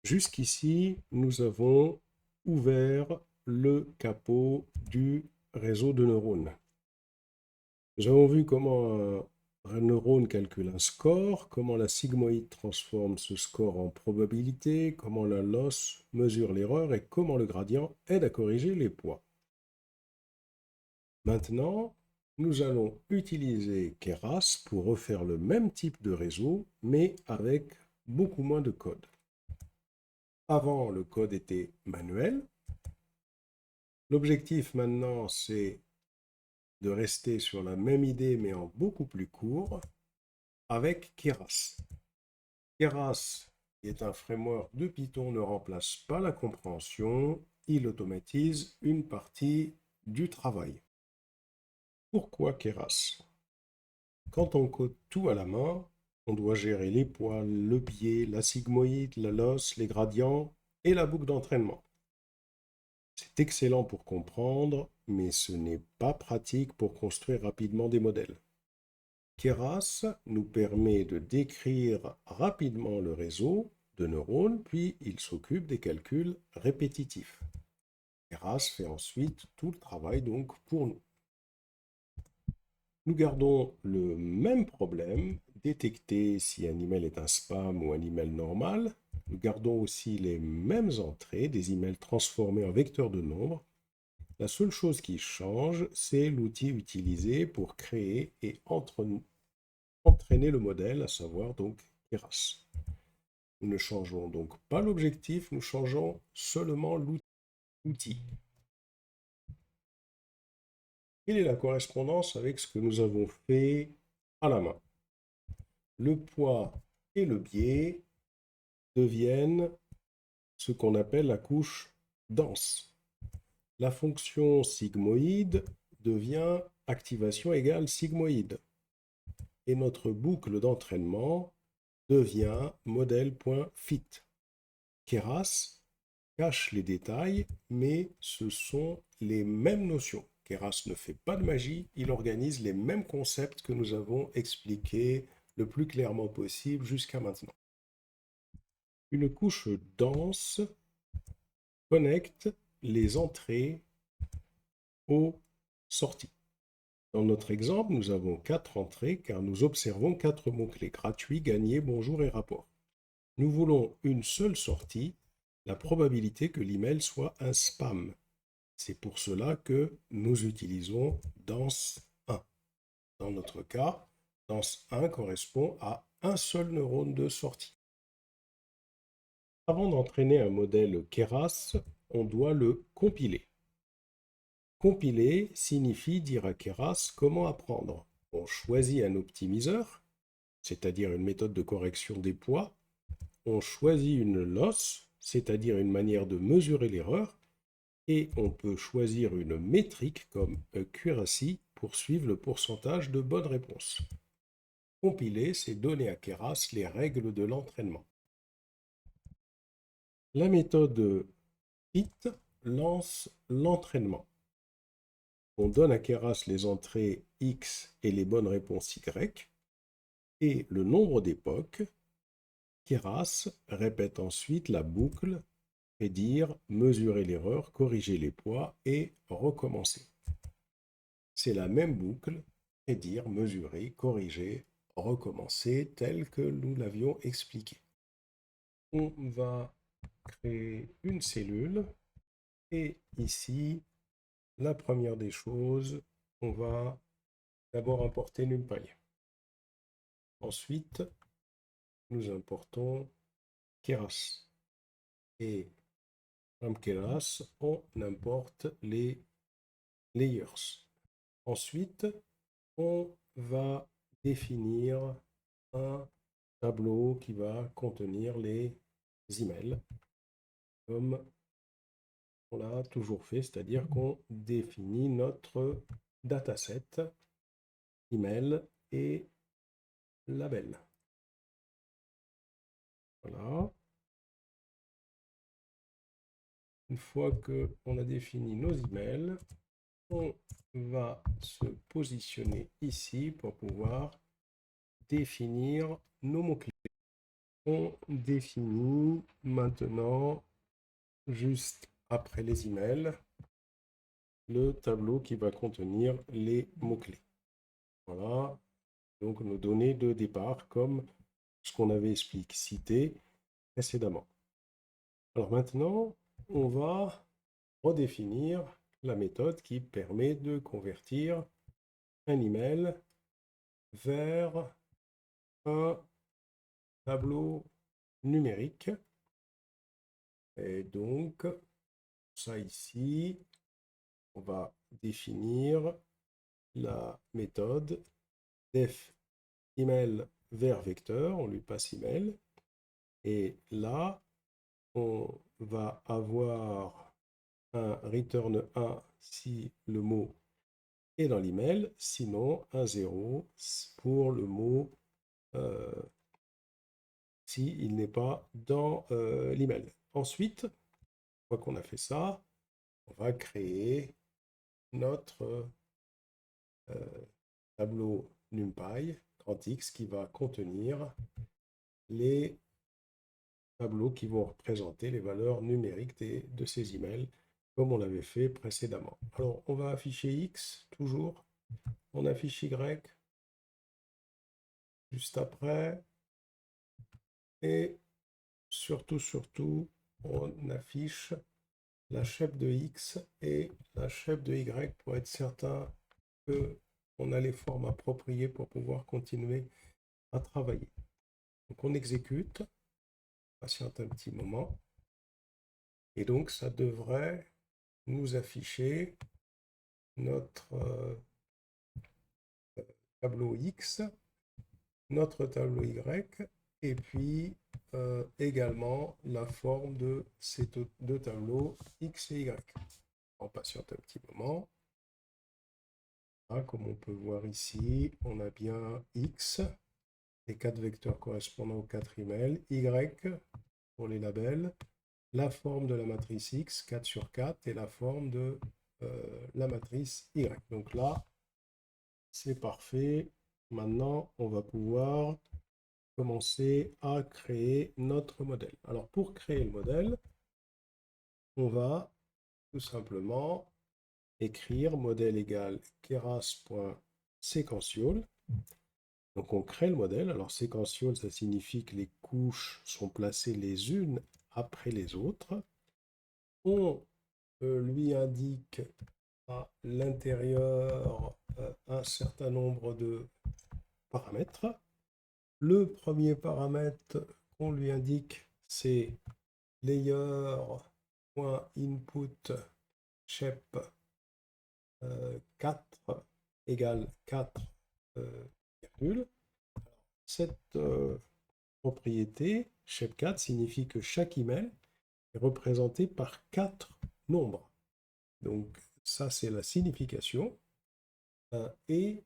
Jusqu'ici, nous avons ouvert le capot du réseau de neurones. Nous avons vu comment un neurone calcule un score, comment la sigmoïde transforme ce score en probabilité, comment la loss mesure l'erreur et comment le gradient aide à corriger les poids. Maintenant, nous allons utiliser Keras pour refaire le même type de réseau, mais avec beaucoup moins de code. Avant, le code était manuel. L'objectif maintenant, c'est de rester sur la même idée, mais en beaucoup plus court, avec Keras. Keras, qui est un framework de Python, ne remplace pas la compréhension, il automatise une partie du travail. Pourquoi Keras? Quand on code tout à la main, on doit gérer les poids, le biais, la sigmoïde, la loss, les gradients et la boucle d'entraînement. C'est excellent pour comprendre, mais ce n'est pas pratique pour construire rapidement des modèles. Keras nous permet de décrire rapidement le réseau de neurones, puis il s'occupe des calculs répétitifs. Keras fait ensuite tout le travail donc pour nous. Nous gardons le même problème, détecter si un email est un spam ou un email normal. Nous gardons aussi les mêmes entrées, des emails transformés en vecteurs de nombres. La seule chose qui change, c'est l'outil utilisé pour créer et entraîner le modèle, à savoir donc Keras. Nous ne changeons donc pas l'objectif, nous changeons seulement l'outil. Quelle est la correspondance avec ce que nous avons fait à la main? Le poids et le biais deviennent ce qu'on appelle la couche dense. La fonction sigmoïde devient activation égale sigmoïde. Et notre boucle d'entraînement devient modèle.fit. Keras cache les détails, mais ce sont les mêmes notions. Keras ne fait pas de magie, il organise les mêmes concepts que nous avons expliqués le plus clairement possible jusqu'à maintenant. Une couche dense connecte les entrées aux sorties. Dans notre exemple, nous avons 4 entrées car nous observons 4 mots-clés: gratuit, gagné, bonjour et rapport. Nous voulons une seule sortie, la probabilité que l'email soit un spam. C'est pour cela que nous utilisons dense 1. Dans notre cas, dense 1 correspond à un seul neurone de sortie. Avant d'entraîner un modèle Keras, on doit le compiler. Compiler signifie dire à Keras comment apprendre. On choisit un optimiseur, c'est-à-dire une méthode de correction des poids. On choisit une loss, c'est-à-dire une manière de mesurer l'erreur. Et on peut choisir une métrique comme accuracy pour suivre le pourcentage de bonnes réponses. Compiler, c'est donner à Keras les règles de l'entraînement. La méthode fit lance l'entraînement. On donne à Keras les entrées X et les bonnes réponses Y et le nombre d'époques. Keras répète ensuite la boucle prédire, mesurer l'erreur, corriger les poids et recommencer. C'est la même boucle prédire, mesurer, corriger, recommencer telle que nous l'avions expliqué. On va créer une cellule et ici, la première des choses, on va d'abord importer NumPy. Ensuite, nous importons Keras. Et comme Keras, on importe les layers. Ensuite, on va définir un tableau qui va contenir les emails, comme on l'a toujours fait, c'est-à-dire qu'on définit notre dataset, email et label. Voilà. Une fois qu'on a défini nos emails, on va se positionner ici pour pouvoir définir nos mots-clés. on définit maintenant, juste après les emails, le tableau qui va contenir les mots-clés. Voilà, donc nos données de départ comme ce qu'on avait explicité précédemment. Alors maintenant, on va redéfinir la méthode qui permet de convertir un email vers un tableau numérique. Et donc, ça ici, on va définir la méthode def email vers vecteur, on lui passe email. Et là, on va avoir un return 1 si le mot est dans l'email, sinon un 0 pour le mot s'il n'est pas dans l'email. Ensuite, une fois qu'on a fait ça, on va créer notre tableau NumPy grand X qui va contenir les tableaux qui vont représenter les valeurs numériques de ces emails, comme on l'avait fait précédemment. Alors, on va afficher X, toujours. On affiche Y, juste après. Et surtout, on affiche la shape de X et la shape de Y pour être certain qu'on a les formes appropriées pour pouvoir continuer à travailler. Donc, on exécute, patiente un petit moment. Et donc, ça devrait nous afficher notre tableau X, notre tableau Y, et puis également la forme de ces deux tableaux X et Y. On patiente un petit moment. Là, comme on peut voir ici, on a bien X, les 4 vecteurs correspondant aux 4 emails, Y pour les labels, la forme de la matrice X, 4 sur 4, et la forme de la matrice Y. Donc là, c'est parfait. Maintenant, on va pouvoir commencer à créer notre modèle. Alors, pour créer le modèle, on va tout simplement écrire modèle égale keras.sequential. Donc, on crée le modèle. Alors, sequential, ça signifie que les couches sont placées les unes après les autres. On lui indique à l'intérieur un certain nombre de paramètres. Le premier paramètre qu'on lui indique, c'est layer.input shape 4 égale 4 virgule. Cette propriété, shape4, signifie que chaque email est représenté par 4 nombres. Donc ça, c'est la signification. Et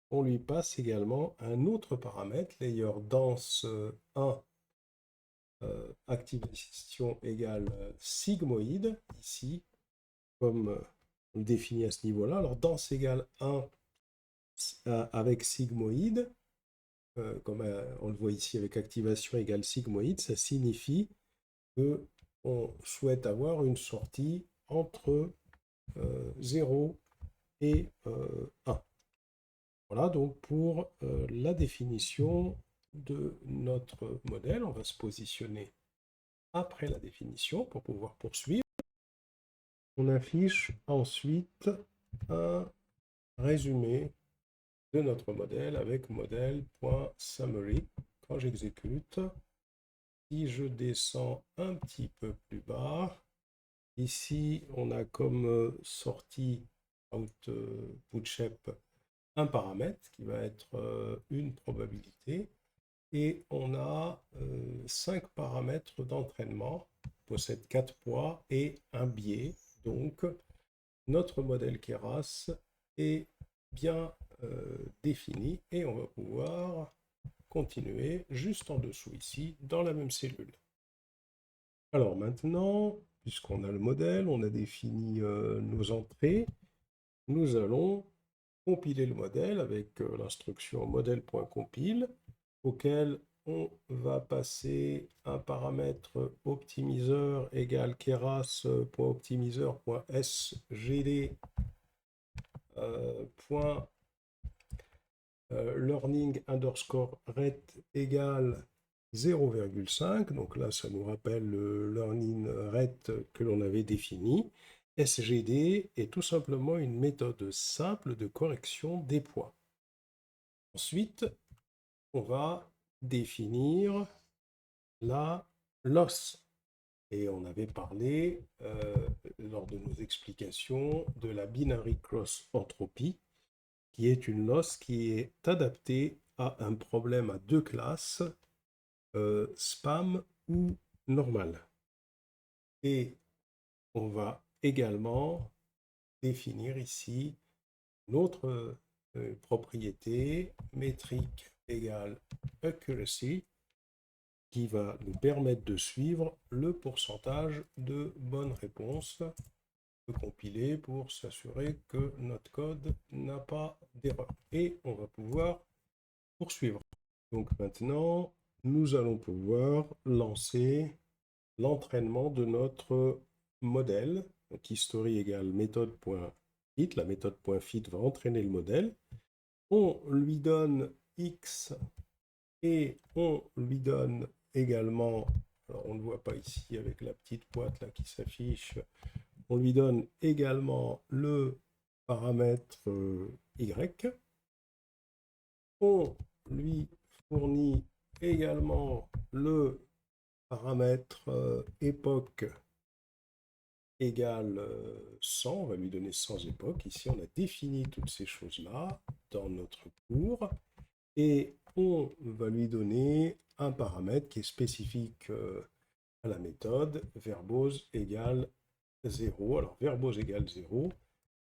on lui passe également un autre paramètre, layer dense 1, activation égale sigmoïde, ici, comme on le définit à ce niveau-là. Alors, dense égale 1 avec sigmoïde, comme on le voit ici avec activation égale sigmoïde, ça signifie qu'on souhaite avoir une sortie entre 0 et 1. Voilà donc pour la définition de notre modèle. On va se positionner après la définition pour pouvoir poursuivre. On affiche ensuite un résumé de notre modèle avec modèle.summary. Quand j'exécute, si je descends un petit peu plus bas, ici on a comme sortie output shape un paramètre qui va être une probabilité. Et on a 5 paramètres d'entraînement, possède 4 poids et un biais. Donc, notre modèle Keras est bien défini et on va pouvoir continuer juste en dessous ici, dans la même cellule. Alors maintenant, puisqu'on a le modèle, on a défini nos entrées, nous allons compiler le modèle avec l'instruction modèle.compile, auquel on va passer un paramètre optimiseur égale keras.optimiseur.sgd learning underscore rate égale 0,5. Donc là, ça nous rappelle le learning rate que l'on avait défini. SGD est tout simplement une méthode simple de correction des poids. Ensuite, on va définir la loss. Et on avait parlé lors de nos explications de la binary cross entropy, qui est une loss qui est adaptée à un problème à deux classes, spam ou normal. Et on va également définir ici notre propriété métrique égale accuracy, qui va nous permettre de suivre le pourcentage de bonnes réponses compiler pour s'assurer que notre code n'a pas d'erreur. Et on va pouvoir poursuivre. Donc maintenant, nous allons pouvoir lancer l'entraînement de notre modèle. Donc history égale méthode.fit. La méthode.fit va entraîner le modèle. On lui donne x et on lui donne également, alors on ne le voit pas ici avec la petite boîte là qui s'affiche, on lui donne également le paramètre y. On lui fournit également le paramètre époque égale 100. On va lui donner 100 époques. Ici, on a défini toutes ces choses-là dans notre cours. Et on va lui donner un paramètre qui est spécifique à la méthode, verbose égale 0. Alors, verbose égale 0,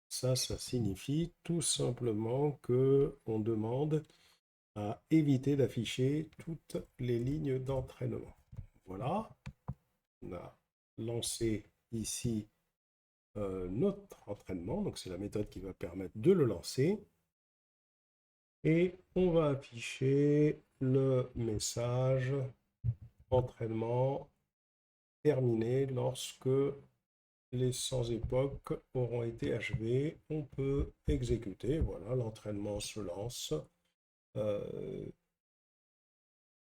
ça signifie tout simplement qu'on demande à éviter d'afficher toutes les lignes d'entraînement. Voilà, on a lancé ici notre entraînement, donc c'est la méthode qui va permettre de le lancer. Et on va afficher le message entraînement terminé lorsque les 100 époques auront été achevées. On peut exécuter. Voilà, l'entraînement se lance.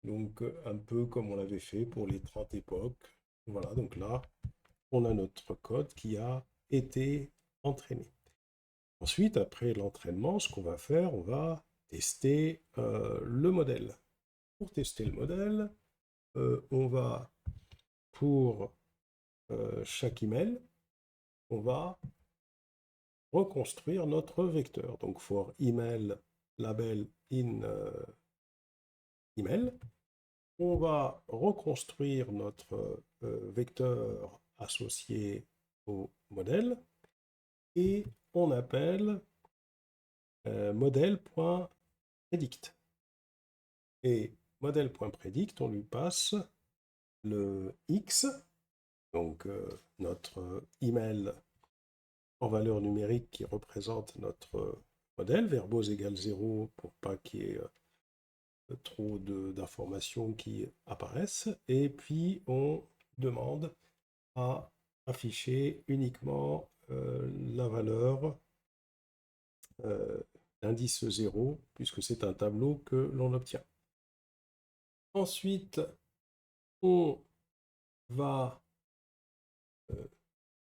Donc, un peu comme on l'avait fait pour les 30 époques. Voilà, donc là, on a notre code qui a été entraîné. Ensuite, après l'entraînement, ce qu'on va faire, on va tester le modèle. Pour tester le modèle, on va, pour chaque email, on va reconstruire notre vecteur. Donc, for email label in email, on va reconstruire notre vecteur associé au modèle et on appelle modèle.predict. Et modèle.predict, on lui passe le x, donc notre email en valeur numérique qui représente notre modèle, verbose égale 0 pour pas qu'il y ait trop d'informations qui apparaissent, et puis on demande à afficher uniquement la valeur l'indice 0, puisque c'est un tableau que l'on obtient. Ensuite, on va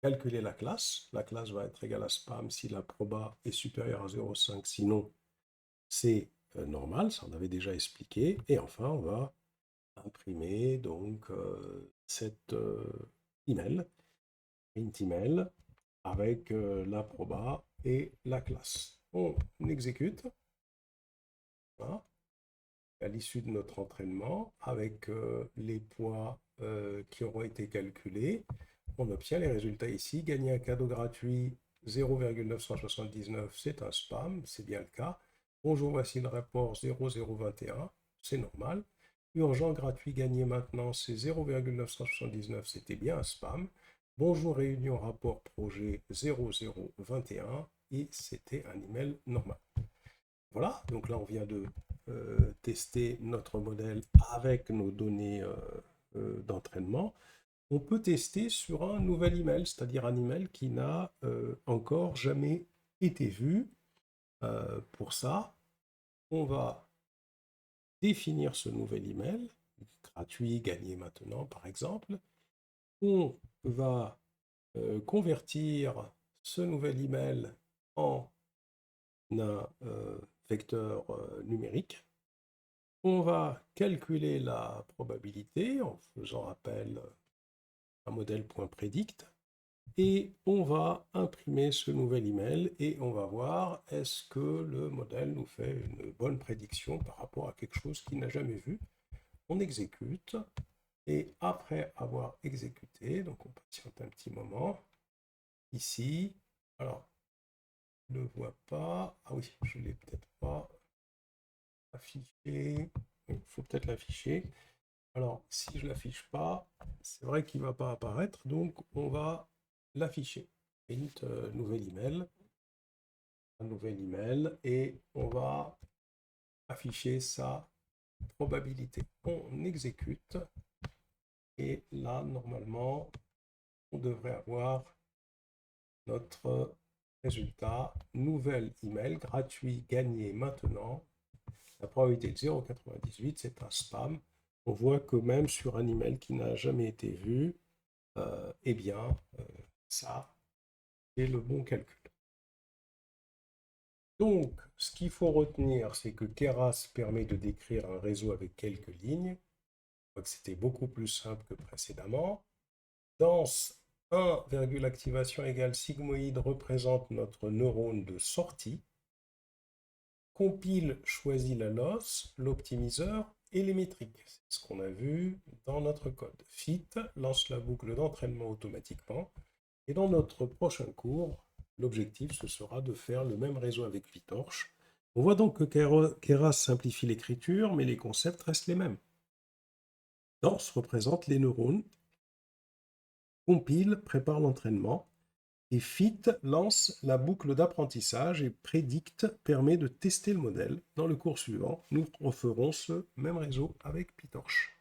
calculer la classe. La classe va être égale à spam si la proba est supérieure à 0,5, sinon c'est normal, ça on avait déjà expliqué. Et enfin, on va imprimer donc cet email, print email, avec la proba et la classe. On exécute. Voilà. À l'issue de notre entraînement, avec les poids qui auront été calculés, on obtient les résultats ici. Gagner un cadeau gratuit 0,979, c'est un spam, c'est bien le cas. Bonjour, voici le rapport 0021, c'est normal. Urgent gratuit gagné maintenant, c'est 0,979, c'était bien un spam. Bonjour, réunion rapport projet 0021, et c'était un email normal. voilà, donc là on vient de tester notre modèle avec nos données d'entraînement. On peut tester sur un nouvel email, c'est-à-dire un email qui n'a encore jamais été vu. Pour ça, on va définir ce nouvel email, gratuit, gagné maintenant par exemple. On va convertir ce nouvel email en un vecteur numérique. On va calculer la probabilité en faisant appel à un modèle.predict et on va imprimer ce nouvel email et on va voir est-ce que le modèle nous fait une bonne prédiction par rapport à quelque chose qu'il n'a jamais vu. On exécute et après avoir exécuté, donc on patiente un petit moment, ici, alors je ne le vois pas, ah oui, je ne l'ai peut-être pas affiché, il faut peut-être l'afficher. Alors, si je ne l'affiche pas, c'est vrai qu'il ne va pas apparaître, donc on va l'afficher. Print, un nouvel email, et on va afficher sa probabilité. On exécute, et là, normalement, on devrait avoir notre résultat. Nouvel email gratuit gagné maintenant. La probabilité de 0,98, c'est un spam. On voit que même sur un email qui n'a jamais été vu, eh bien, ça, c'est le bon calcul. Donc, ce qu'il faut retenir, c'est que Keras permet de décrire un réseau avec quelques lignes. Je crois que c'était beaucoup plus simple que précédemment. Danse 1, activation égale sigmoïde représente notre neurone de sortie. Compile choisit la loss, l'optimiseur et les métriques. C'est ce qu'on a vu dans notre code. Fit lance la boucle d'entraînement automatiquement. Et dans notre prochain cours, l'objectif, ce sera de faire le même réseau avec PyTorch. On voit donc que Keras simplifie l'écriture, mais les concepts restent les mêmes. Danse représente les neurones, compile prépare l'entraînement, et fit lance la boucle d'apprentissage et predict permet de tester le modèle. Dans le cours suivant, nous referons ce même réseau avec PyTorch.